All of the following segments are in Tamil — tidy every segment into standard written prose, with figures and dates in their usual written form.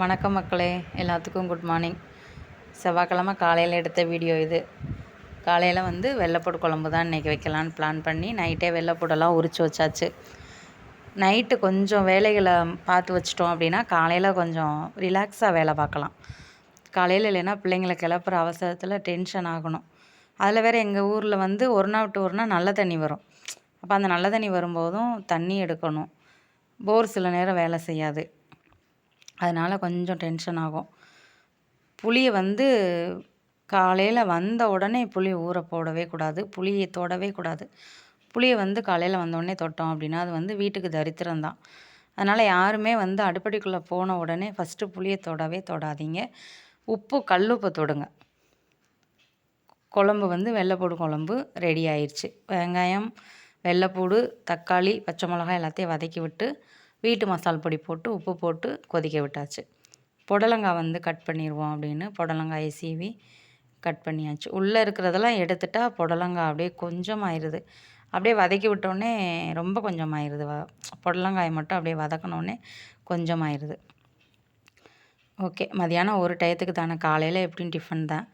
வணக்கம் மக்களே, எல்லாத்துக்கும் குட் மார்னிங். செவ்வாய்க்கிழமை காலையில் எடுத்த வீடியோ இது. காலையில் வெள்ளைப்பூடு குழம்பு தான் இன்றைக்கி வைக்கலான்னு பிளான் பண்ணி நைட்டே வெள்ளைப்பூடெல்லாம் உரித்து வச்சாச்சு. நைட்டு கொஞ்சம் வேலைகளை பார்த்து வச்சிட்டோம் அப்படின்னா காலையில் கொஞ்சம் ரிலாக்ஸாக வேலை பார்க்கலாம். காலையில் இல்லைன்னா பிள்ளைங்களை கிளப்புற அவசரத்தில் டென்ஷன் ஆகணும். அதில் வேறு எங்கள் ஊரில் ஒரு நாள் விட்டு ஒரு நாள் நல்ல தண்ணி வரும். அப்போ அந்த நல்ல தண்ணி வரும்போதும் தண்ணி எடுக்கணும். போர் சில நேரம் வேலை செய்யாது. அதனால் கொஞ்சம் டென்ஷன் ஆகும். புளியை காலையில் வந்த உடனே புளி ஊற போடவே கூடாது. புளியை தொடவே கூடாது. புளியை காலையில் வந்தோடனே தொட்டோம் அப்படின்னா அது வீட்டுக்கு தரித்திரம் தான். அதனால் யாருமே அடுப்படிக்குள்ளே போன உடனே ஃபஸ்ட்டு புளியை தொடவே தொடாதீங்க. உப்பு கல்லுப்பு தொடுங்க. குழம்பு வெள்ளைப்பூடு குழம்பு ரெடி ஆயிடுச்சு. வெங்காயம், வெள்ளைப்பூடு, தக்காளி, பச்சை மிளகாய் எல்லாத்தையும் வதக்கி விட்டு வீட்டு மசால் பொடி போட்டு உப்பு போட்டு கொதிக்க விட்டாச்சு. புடலங்காய் கட் பண்ணிடுவோம் அப்படின்னு புடலங்காயை சீவி கட் பண்ணியாச்சு. உள்ளே இருக்கிறதெல்லாம் எடுத்துட்டா புடலங்காய் அப்படியே கொஞ்சம் ஆயிடுது. அப்படியே வதக்கி விட்டோடனே ரொம்ப கொஞ்சம் ஆயிடுது. புடலங்காயை மட்டும் அப்படியே வதக்கினோடனே கொஞ்சம் ஆயிடுது. ஓகே, மதியானம் ஒரு டயத்துக்கு தானே, காலையில் எப்படின்னு டிஃபன் தான்.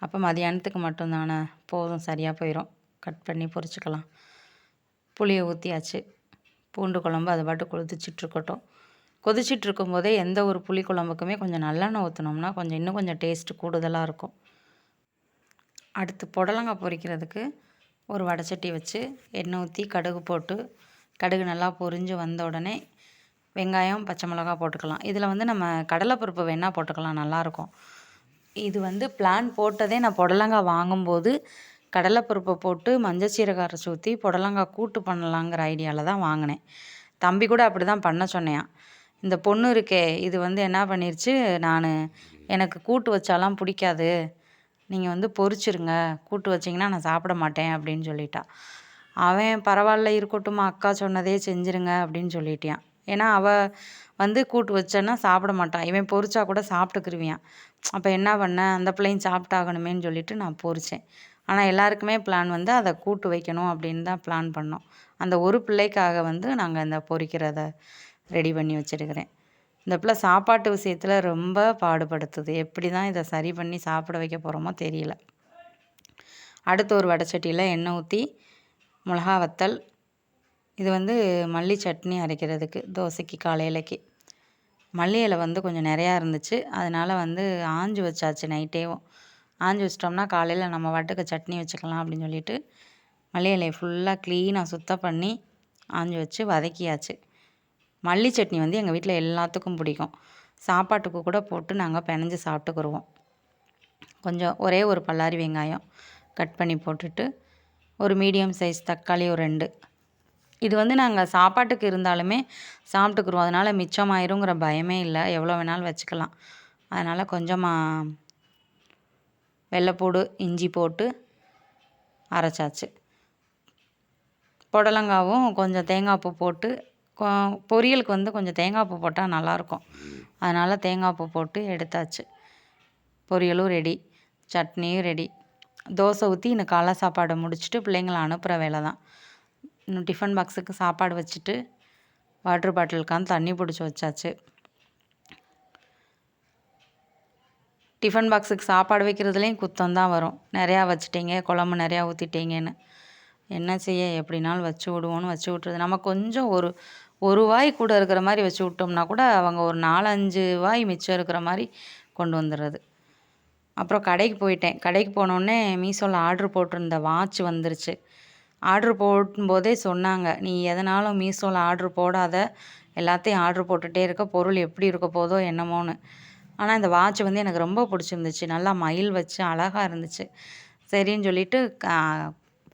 அப்போ மதியானத்துக்கு மட்டும் தானே, போதும், சரியாக போயிடும். கட் பண்ணி பொரிச்சுக்கலாம். புளியை ஊற்றியாச்சு. பூண்டு குழம்பு அது பாட்டு கொதிச்சிட்ருக்கட்டும். கொதிச்சிட்ருக்கும் போதே எந்த ஒரு புளி குழம்புக்குமே கொஞ்சம் நல்லெண்ணெய் ஊற்றினோம்னா இன்னும் கொஞ்சம் டேஸ்ட்டு கூடுதலாக இருக்கும். அடுத்து புடலங்காய் பொரிக்கிறதுக்கு ஒரு வடைச்சட்டி வச்சு எண்ணெய் ஊற்றி கடுகு போட்டு கடுகு நல்லா பொரிஞ்சு வந்த உடனே வெங்காயம், பச்சை மிளகா போட்டுக்கலாம். இதில் நம்ம கடலைப்பருப்பு வேணால் போட்டுக்கலாம், நல்லாயிருக்கும். இது பிளான் போட்டதே நான் புடலங்காய் வாங்கும்போது கடலைப்பருப்பை போட்டு மஞ்சள் சீரகம் அரைச்சி ஊற்றி புடலங்காய் கூட்டு பண்ணலாங்கிற ஐடியாவில் தான் வாங்கினேன். தம்பி கூட அப்படி தான் பண்ண சொன்னேன். இந்த பொண்ணு இருக்கே, இது என்ன பண்ணிருச்சு, எனக்கு கூட்டு வச்சாலாம் பிடிக்காது, நீங்கள் பொரிச்சிருங்க, கூட்டு வச்சிங்கன்னா நான் சாப்பிட மாட்டேன் அப்படின்னு சொல்லிட்டா. அவன் பரவாயில்ல இருக்கட்டும்மா, அக்கா சொன்னதே செஞ்சுருங்க அப்படின்னு சொல்லிட்டான். ஏன்னா அவள் கூட்டு வச்சேன்னா சாப்பிட மாட்டான். இவன் பொரிச்சா கூட சாப்பிட்டுக்குருவியான். அப்போ என்ன பண்ணேன், அந்த பிள்ளையும் சாப்பிட்டாகணுமேன்னு சொல்லிட்டு நான் பொரித்தேன். ஆனால் எல்லாருக்குமே பிளான் அதை கூட்டு வைக்கணும் அப்படின்னு தான் பிளான் பண்ணோம். அந்த ஒரு பிள்ளைக்காக நாங்கள் இந்த பொரிக்கிறத ரெடி பண்ணி வச்சுருக்கிறேன். இந்த பிள்ளை சாப்பாட்டு விஷயத்தில் ரொம்ப பாடுபடுத்துது. எப்படி தான் இதை சரி பண்ணி சாப்பிட வைக்க போகிறோமோ தெரியல. அடுத்து ஒரு வடைச்சட்டியில் எண்ணெய் ஊற்றி மிளகா வத்தல், இது மல்லி சட்னி அரைக்கிறதுக்கு தோசைக்கு காலையிலக்கு. மல்லி இலை கொஞ்சம் நிறையா இருந்துச்சு. அதனால் ஆஞ்சு வச்சாச்சு. நைட்டேவும் ஆஞ்சு வச்சிட்டோம்னா காலையில் நம்ம வாட்டுக்கு சட்னி வச்சுக்கலாம் அப்படின்னு சொல்லிட்டு மல்லி இலையை ஃபுல்லாக க்ளீனாக சுத்தம் பண்ணி ஆஞ்சு வச்சு வதக்கியாச்சு. மல்லி சட்னி எங்கள் வீட்டில் எல்லாத்துக்கும் பிடிக்கும். சாப்பாட்டுக்கு கூட போட்டு நாங்கள் பிணைஞ்சு சாப்பிட்டுக்குருவோம். கொஞ்சம் ஒரே ஒரு பல்லாரி வெங்காயம் கட் பண்ணி போட்டுட்டு ஒரு மீடியம் சைஸ் தக்காளி ஒரு 2. இது நாங்கள் சாப்பாட்டுக்கு இருந்தாலுமே சாப்பிட்டுக்குருவோம். அதனால் மிச்சமாயிருங்கிற பயமே இல்லை. எவ்வளோ வேணாலும் வச்சுக்கலாம். அதனால் கொஞ்சமாக வெள்ளைப்பூடு, இஞ்சி போட்டு அரைச்சாச்சு. புடலங்காவும் கொஞ்சம் தேங்காய் பூ போட்டு பொரியலுக்கு கொஞ்சம் தேங்காய் பூ போட்டால் நல்லாயிருக்கும். அதனால் தேங்காய் பூ போட்டு எடுத்தாச்சு. பொரியலும் ரெடி, சட்னியும் ரெடி. தோசை ஊற்றி இன்னும் காலை சாப்பாடை முடிச்சுட்டு பிள்ளைங்களை அனுப்புகிற வேலை தான். இன்னும் டிஃபன் பாக்ஸுக்கு சாப்பாடு வச்சுட்டு வாட்ரு பாட்டிலுக்கான தண்ணி பிடிச்சி வச்சாச்சு. டிஃபன் பாக்ஸுக்கு சாப்பாடு வைக்கிறதுலேயும் குத்தம் தான் வரும். நிறையா வச்சுட்டீங்க, குழம்பு நிறையா ஊற்றிட்டீங்கன்னு. என்ன செய்ய, எப்படினாலும் வச்சு விடுவோன்னு வச்சு விட்றது. நம்ம கொஞ்சம் ஒரு வாய் கூட இருக்கிற மாதிரி வச்சு விட்டோம்னா கூட அவங்க ஒரு 4-5 வாய் மிச்சம் இருக்கிற மாதிரி கொண்டு வந்துடுறது. அப்புறம் கடைக்கு போயிட்டேன். கடைக்கு போனோடனே மீஷோவில் ஆர்ட்ரு போட்டிருந்த வாட்ச் வந்துருச்சு. ஆர்ட்ரு போடும்போதே சொன்னாங்க, நீ எதனாலும் மீஷோவில் ஆர்ட்ரு போடாத, எல்லாத்தையும் ஆர்ட்ரு போட்டுகிட்டே இருக்க, பொருள் எப்படி இருக்க போதோ என்னமோன்னு. ஆனால் இந்த வாட்ச் எனக்கு ரொம்ப பிடிச்சிருந்துச்சு. நல்லா மயில் வச்சு அழகாக இருந்துச்சு. சரின்னு சொல்லிட்டு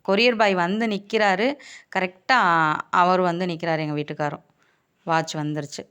கொரியர் பாய் நிற்கிறாரு. கரெக்டாக அவர் நிற்கிறாரு, எங்கள் வீட்டுக்காரும். வாட்ச் வந்துருச்சு.